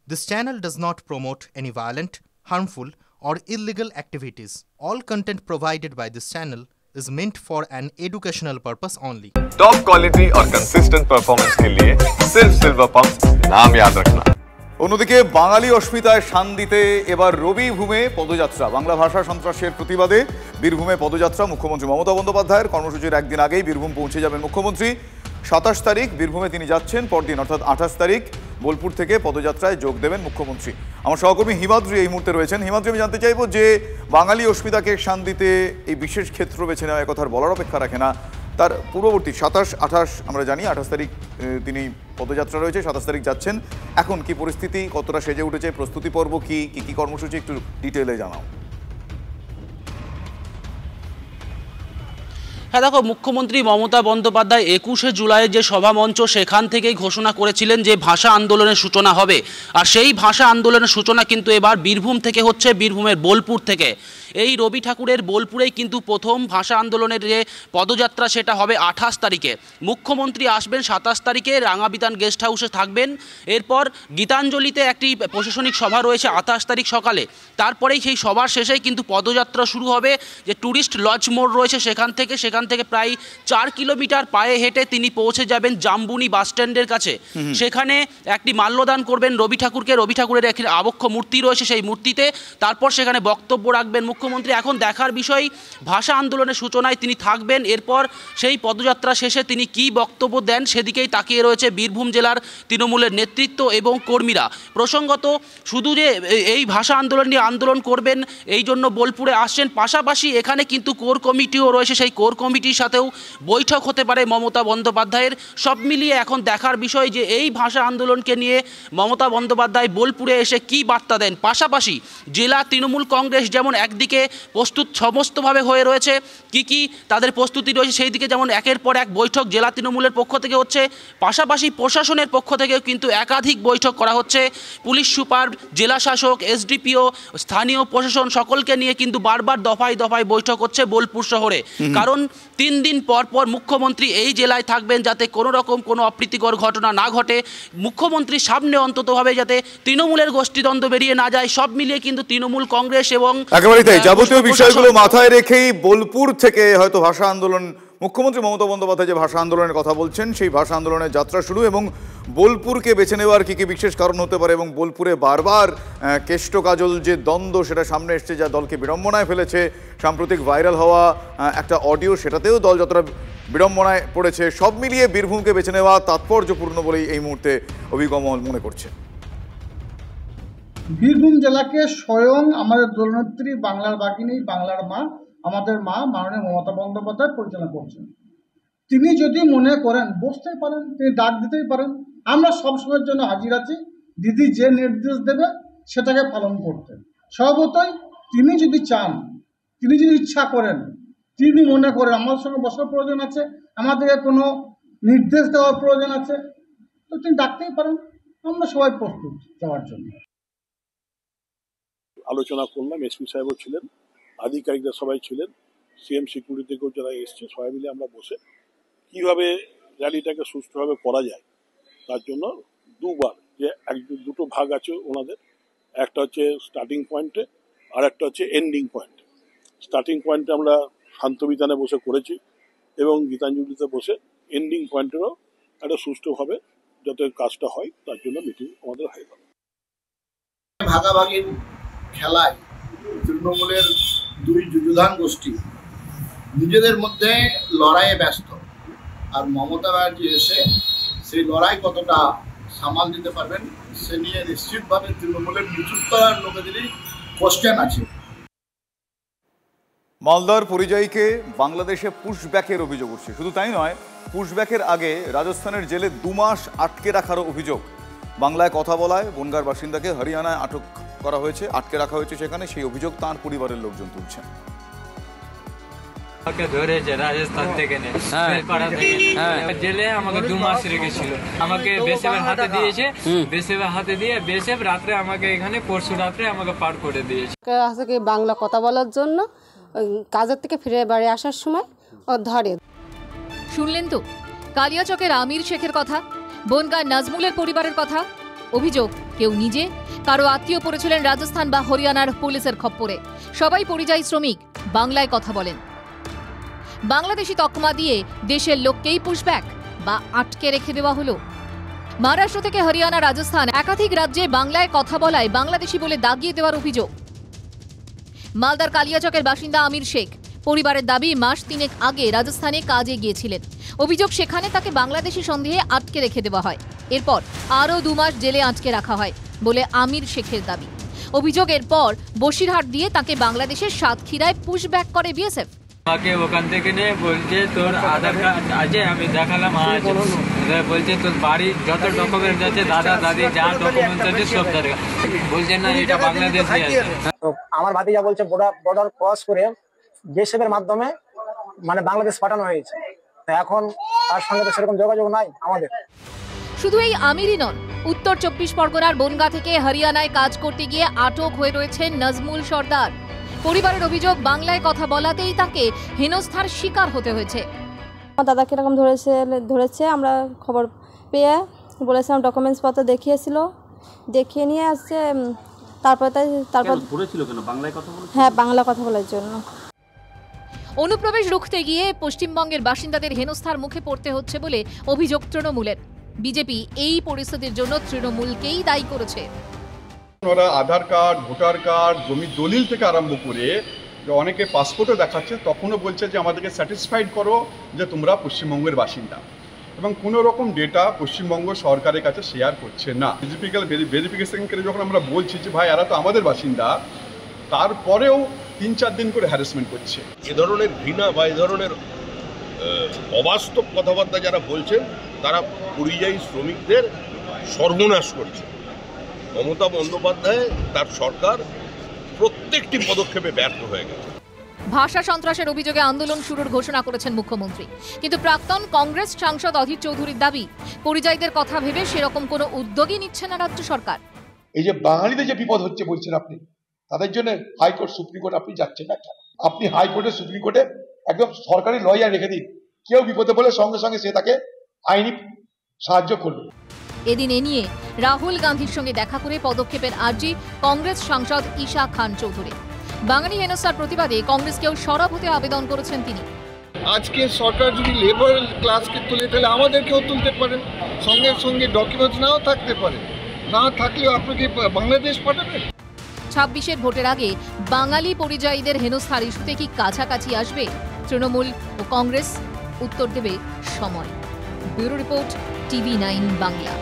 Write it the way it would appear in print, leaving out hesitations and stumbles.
This channel does not promote any violent, harmful, or illegal activities. All content provided by this channel is meant for an educational purpose only. Top quality और consistent performance के लिए सिर्फ silver pump नाम याद रखना। অন্যদিকে বাঙালি অস্মিতায় শান দিতে এবার রবিভূমে পদযাত্রা। বাংলা ভাষা সন্ত্রাসের প্রতিবাদে বীরভূমে পদযাত্রা। মুখ্যমন্ত্রী মমতা বন্দ্যোপাধ্যায়ের কর্মসূচির একদিন আগেই বীরভূম পৌঁছে যাবেন মুখ্যমন্ত্রী। 27 তারিখ বীরভূমে তিনি যাচ্ছেন, পরদিন অর্থাৎ 28 তারিখ বোলপুর থেকে পদযাত্রায় যোগ দেবেন মুখ্যমন্ত্রী। আমার সহকর্মী হিমাদ্রি এই মুহূর্তে রয়েছেন। হিমাদ্রি, আমি জানতে চাইব যে বাঙালি অস্মিতাকে শান দিতে এই বিশেষ ক্ষেত্র বেছে নেওয়া কথার বলার অপেক্ষা রাখে না, তার পূর্ববর্তী 27-28 আমরা জানি 28 তারিখ তিনি পদযাত্রা রয়েছে, 27 তারিখ যাচ্ছেন। এখন কি পরিস্থিতি, কতটা সেজে উঠেছে, প্রস্তুতি পর্ব কি কি কর্মসূচি, একটু ডিটেইলে জানাও। হ্যাঁ দেখো, মুখ্যমন্ত্রী মমতা বন্দ্যোপাধ্যায় 21শে জুলাইয়ের যে সভামঞ্চ সেখান থেকেই ঘোষণা করেছিলেন যে ভাষা আন্দোলনের সূচনা হবে। আর সেই ভাষা আন্দোলনের সূচনা কিন্তু এবার বীরভূম থেকে হচ্ছে, বীরভূমের বোলপুর থেকে। এই রবি ঠাকুরের বোলপুরেই কিন্তু প্রথম ভাষা আন্দোলনের যে পদযাত্রা সেটা হবে 28 তারিখে। মুখ্যমন্ত্রী আসবেন 27 তারিখে, রাঙাবিতান গেস্ট হাউসে থাকবেন। এরপর গীতাঞ্জলিতে একটি প্রশাসনিক সভা রয়েছে 28 তারিখ সকালে। তারপরেই সেই সভার শেষেই কিন্তু পদযাত্রা শুরু হবে। যে ট্যুরিস্ট লজ মোড় রয়েছে সেখান থেকে প্রায় 4 কিলোমিটার পায়ে হেঁটে তিনি পৌঁছে যাবেন জাম্বুনি বাস স্ট্যান্ডের কাছে। সেখানে একটি মাল্যদান করবেন রবি ঠাকুরকে। রবি ঠাকুরের একটি আবক্ষ মূর্তি রয়েছে সেই মূর্তিতে। তারপর সেখানে বক্তব্য রাখবেন মুখ্যমন্ত্রী। এখন দেখার বিষয়, ভাষা আন্দোলনের সূচনায় তিনি থাকবেন, এরপর সেই পদযাত্রা শেষে তিনি কি বক্তব্য দেন সেদিকেই তাকিয়ে রয়েছে বীরভূম জেলার তৃণমূলের নেতৃত্ব এবং কর্মীরা। প্রসঙ্গত, শুধু যে এই ভাষা আন্দোলন নিয়ে আন্দোলন করবেন এই জন্য বোলপুরে আসছেন, পাশাপাশি এখানে কিন্তু কোর কমিটিও রয়েছে। সেই কোর কমিটির সাথেও বৈঠক হতে পারে মমতা বন্দ্যোপাধ্যায়ের। সব মিলিয়ে এখন দেখার বিষয় যে এই ভাষা আন্দোলনকে নিয়ে মমতা বন্দ্যোপাধ্যায় বোলপুরে এসে কি বার্তা দেন। পাশাপাশি জেলা তৃণমূল কংগ্রেস যেমন একদিকে প্রস্তুত সমস্তভাবে হয়ে রয়েছে, কি তাদের প্রস্তুতি রয়েছে সেই দিকে যেমন একের পর এক বৈঠক জেলা তৃণমূলের পক্ষ থেকে হচ্ছে, পাশাপাশি প্রশাসনের পক্ষ থেকেও কিন্তু একাধিক বৈঠক করা হচ্ছে। পুলিশ সুপার, জেলা শাসক, এসডিপিও, স্থানীয় প্রশাসন সকলকে নিয়ে কিন্তু বারবার দফায় দফায় বৈঠক হচ্ছে বোলপুর শহরে। কারণ 3 দিন পর পর মুখ্যমন্ত্রী এই জেলায় থাকবেন, যাতে কোনো রকম কোনো অপ্রীতিকর ঘটনা না ঘটে। মুখ্যমন্ত্রীর সামনে অন্ততভাবে যাতে তৃণমূলের গোষ্ঠীদ্বন্দ্ব বেরিয়ে না যায়। সব মিলিয়ে কিন্তু তৃণমূল কংগ্রেস এবং একেবারেই তাই, যাবতীয় বিষয়গুলো মাথায় রেখেই বোলপুর থেকে হয়তো ভাষা আন্দোলন, মুখ্যমন্ত্রী মমতা বন্দ্যোপাধ্যায় যে ভাষা আন্দোলনের কথা বলছেন সেই ভাষা আন্দোলনের যাত্রা শুরু। এবং বোলপুরকে বেছে নেওয়ার কি বিশেষ কারণ হতে পারে, এবং বোলপুরে বারবার কেষ্ট কাজল যে দ্বন্দ্ব সেটা সামনে এসছে, যা দলকে বিড়ম্বনায় ফেলেছে। সাম্প্রতিক ভাইরাল হওয়া একটা অডিও, সেটাতেও দল যতটা বিড়ম্বনায় পড়েছে। সব মিলিয়ে বীরভূমকে বেছে নেওয়া তাৎপর্যপূর্ণ বলেই এই মুহূর্তে অভিগমন মনে করছে। বীরভূম জেলাকে স্বয়ং আমাদের দলনেত্রী, বাংলার বাঘিনী, বাংলার মা, আমাদের মা মাননীয় মমতা বন্দ্যোপাধ্যায় পরিচালনা করছেন। তিনি যদি মনে করেন বসতেই পারেন, তিনি ডাক দিতেই পারেন। আমরা সবসময়ের জন্য হাজির আছি, দিদি যে নির্দেশ দেবে সেটাকে পালন করতে। স্বভাবতই তিনি যদি চান, তিনি যদি ইচ্ছা করেন, তিনি মনে করেন আমাদের সঙ্গে বসার প্রয়োজন আছে, আমাদেরকে কোনো নির্দেশ দেওয়ার প্রয়োজন আছে, তো তিনি ডাকতেই পারেন। আমরা সবাই প্রস্তুত যাওয়ার জন্য। আলোচনা করলাম, এসপি সাহেবও ছিলেন, আধিকারিকরা সবাই ছিলেন, সিএম সিকিউরিটি থেকেও যারা এসছে, সবাই মিলে আমরা বসে কিভাবে র্যালিটাকে সুষ্ঠুভাবে করা যায় তার জন্য দুবার, যে দুটো ভাগ আছে ওনাদের, একটা হচ্ছে স্টার্টিং পয়েন্টে আর একটা হচ্ছে এন্ডিং পয়েন্টে। স্টার্টিং পয়েন্টে আমরা শান্তবিতানে বসে করেছি এবং গীতাঞ্জলিতে বসে এন্ডিং পয়েন্টেরও একটা সুষ্ঠুভাবে যাতে কাজটা হয় তার জন্য মিটিং আমাদের হয়ে গেল। ভাগাভাগির খেলায় তৃণমূলের দুই যুযুধান গোষ্ঠী নিজেদের মধ্যে লড়াইয়ে ব্যস্ত, আর মমতা ব্যানার্জি এসে সেই লড়াই কতটা সামাল দিতে পারবেন সে নিয়ে নিশ্চিতভাবে তৃণমূলের নিচুতলার লোকেদেরই কোশ্চেন আছে। মালদার পরিযায়ীকে বাংলাদেশে পুশব্যাকের অভিযোগ উঠছে। শুধু তাই নয়, পুশব্যাকের আগে রাজস্থানের জেলে 2 মাস আটকে রাখারও অভিযোগ। বাংলায় কথা বলায় বনগাঁর বাসিন্দাকে হরিয়ানায় আটক করা হয়েছে, আটকে রাখা হয়েছে সেখানে। সেই অভিযোগ তাঁর পরিবারের লোকজন তুলছেন। আমাকে ধরেছে রাজস্থান থেকে জেলে আমাকে 2 মাস রেখেছিল। আমাকে বেসেবের হাতে দিয়েছে, বেসেবের হাতে দিয়ে বেসেব রাত্রে আমাকে এখানে পরশু রাত্রে আমাকে পার করে দিয়েছে। বাংলা কথা বলার জন্য কাজের থেকে ফিরে বাড়ি আসার সময় ও ধরে। শুনলেন তো কালিয়াচকের আমির শেখের কথা, বনগাঁ নাজমুলের পরিবারের কথা। অভিযোগ কেউ নিজে, কারো আত্মীয় পড়েছিলেন রাজস্থান বা হরিয়ানার পুলিশের খপ্পরে। সবাই পরিযায়ী শ্রমিক, বাংলায় কথা বলেন। বাংলাদেশি তকমা দিয়ে দেশের লোককেই পুশব্যাক বা আটকে রেখে দেওয়া হলো। মহারাষ্ট্র থেকে হরিয়ানা, রাজস্থান একাধিক রাজ্যে বাংলায় কথা বলায় বাংলাদেশি বলে দাগিয়ে দেওয়ার অভিযোগ। মালদার কালিয়াচকের বাসিন্দা আমির শেখ পরিবারের দাবি মাস 3 আগে রাজস্থানে কাজে গিয়েছিলেন। অভিযোগ সেখানে তাকে বাংলাদেশি সন্দেহে আটকে রেখে দেওয়া হয়। এরপর আরও 2 মাস জেলে আটকে রাখা হয় বলে আমির শেখের দাবি। অভিযোগের পর বসিরহাট দিয়ে তাকে বাংলাদেশের সাতক্ষীরায় পুশব্যাক করে বিএসএফ। আমাকে ওখান থেকে নিয়ে বলছে তোর আধার কার্ড আছে, আমি দেখালাম আছে, বলছে তোর বাড়ি যত ডকুমেন্ট আছে, দাদা দাদি যা ডকুমেন্ট আছে সব দরকার, বলছে না এটা বাংলাদেশে আছে। তো আমার ভাতিজা বলছে বর্ডার ক্রস করে বিএসএফের মাধ্যমে মানে বাংলাদেশ পাঠানো হয়েছে। এখন তার সঙ্গে তো সেরকম যোগাযোগ নাই আমাদের। শুধু এই আমিরই নন, উত্তর 24 পরগনার বনগাঁ থেকে হরিয়ানায় কাজ করতে গিয়ে আটক হয়ে রয়েছেন নাজমুল সর্দার। পরিবারের অভিযোগ বাংলায় কথা বলাতেই তাকে হেনস্থার শিকার হতে হয়েছে। আমার দাদাকে এরকম ধরেছে, আমরা খবর পেয়ে বলেছিলাম, ডকুমেন্টস পত্র দেখিয়েছিল, দেখিয়ে নিয়ে আসছে। তারপর ধরেছিল কেন? বাংলায় কথা বলেছিল? হ্যাঁ, বাংলা কথা বলার জন্য। অনুপ্রবেশ রুখতে গিয়ে পশ্চিমবঙ্গের বাসিন্দাদের হেনস্থার মুখে পড়তে হচ্ছে বলে অভিযোগ তৃণমূলের। বিজেপি এই পরিস্থিতির জন্য তৃণমূলকেই দায়ী করেছে। ওরা আধার কার্ড, ভোটার কার্ড, জমির দলিল থেকে আরম্ভ করে অনেকে পাসপোর্টও দেখাচ্ছে, তখনও বলছে যে আমাদেরকে স্যাটিসফাইড করো যে তোমরা পশ্চিমবঙ্গের বাসিন্দা, এবং কোনো রকম ডেটা পশ্চিমবঙ্গ সরকারের কাছে শেয়ার করছে না। ফিজিক্যাল ভেরিফিকেশন করে যখন আমরা বলছি যে ভাই এরা তো আমাদের বাসিন্দা, তারপরেও 3-4 দিন করে হ্যারাসমেন্ট করছে। এ ধরনের ঘৃণা বা এ ধরনের অবাস্তব কথাবার্তা যারা বলছেন তারা পরিযায়ী শ্রমিকদের সর্বনাশ করছে। মমতা বন্দ্যোপাধ্যায় তার সরকার প্রত্যেকটি পদক্ষেপে ব্যর্থ হয়ে গেছে। ভাষা সন্ত্রাসের অভিযোগে আন্দোলন শুরুর ঘোষণা করেছেন মুখ্যমন্ত্রী, কিন্তু প্রাক্তন কংগ্রেস সাংসদ অধীর চৌধুরীর দাবি পরিযায়ীদের কথা ভেবে সেরকম কোনো উদ্যোগই নিচ্ছে না রাজ্য সরকার। এই যে বাঙালিদের যে বিপদ হচ্ছে বলছেন আপনি, তাদের জন্য হাইকোর্ট, সুপ্রিম কোর্ট আপনি যাচ্ছেন না কেন? আপনি হাইকোর্টে, সুপ্রিম কোর্টে একদম সরকারি লয়ার রেখে দিন, কেউ বিপদে বলে সঙ্গে সঙ্গে সে তাকে আইনি সাহায্য করবে। এদিন এ নিয়ে রাহুল গান্ধীর সঙ্গে দেখা করে পদক্ষেপের আর্জি কংগ্রেস সাংসদ ঈশা খান চৌধুরী। বাঙালি হেনস্থার প্রতিবাদে কংগ্রেসকেও সরব হতে আবেদন করেছেন তিনি। আজকে সরকার যদি লেবার ক্লাসকে তুলে, তাহলে আমাদেরকেও তুলতে পারেন, সঙ্গে সঙ্গে ডকুমেন্টস নাও থাকতে পারে, না থাকলেও আপনাকে বাংলাদেশ পাঠাবেন। 26-এর ভোটের আগে বাঙালি পরিযায়ীদের হেনস্থার ইস্যুতে কি কাছাকাছি আসবে তৃণমূল ও কংগ্রেস? উত্তর দেবে সময়। Bureau report, TV9 Bangla.